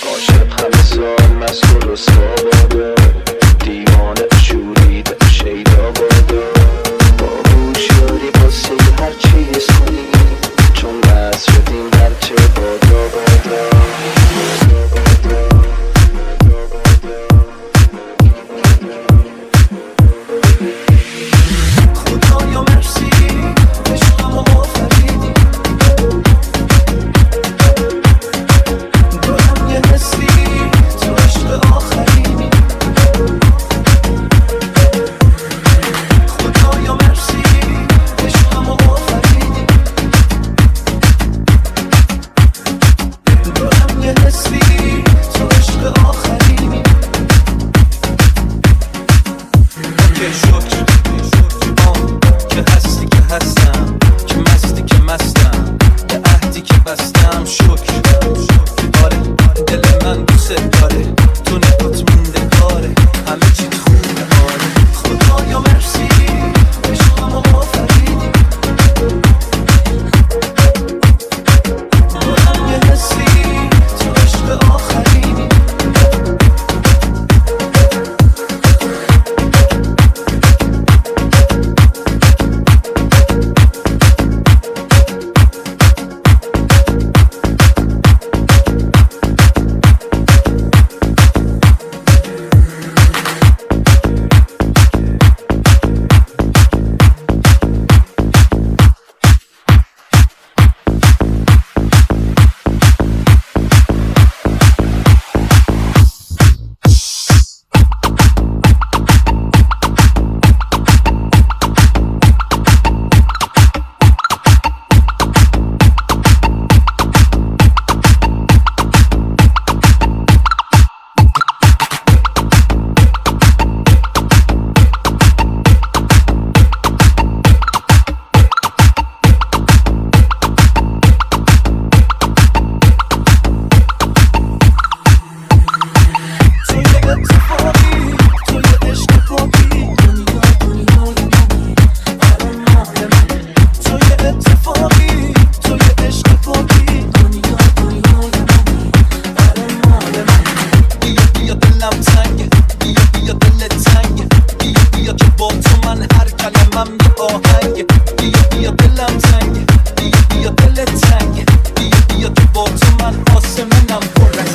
عاشق همه سال مست و رسوا بادا، دیوانه شوریده شیدا بادا، با هوشیاری واسه هر چیز کنی، چون بس شدیم هرچه بادا بادا. خدایا مرسی عشقمو آفریدی، دارم یه حسی تو عشق آخرینی. خدایا مرسی عشقمو آفریدی، دارم یه حسی تو عشق آخرینی. که شکر که هستی که هستم، که مستی که مستم، به عهدی که بستم شکر. آره دل من دوست داره، تو نگات مونده کاره، همه چیت خوبه. آره خدایا مرسی عشقمو آفریدی، دارم یه حسی تو عشق آخرینی. بیا دلم تنگه، بیا دلت تنگه، بیا که با تو من آسمونم پره.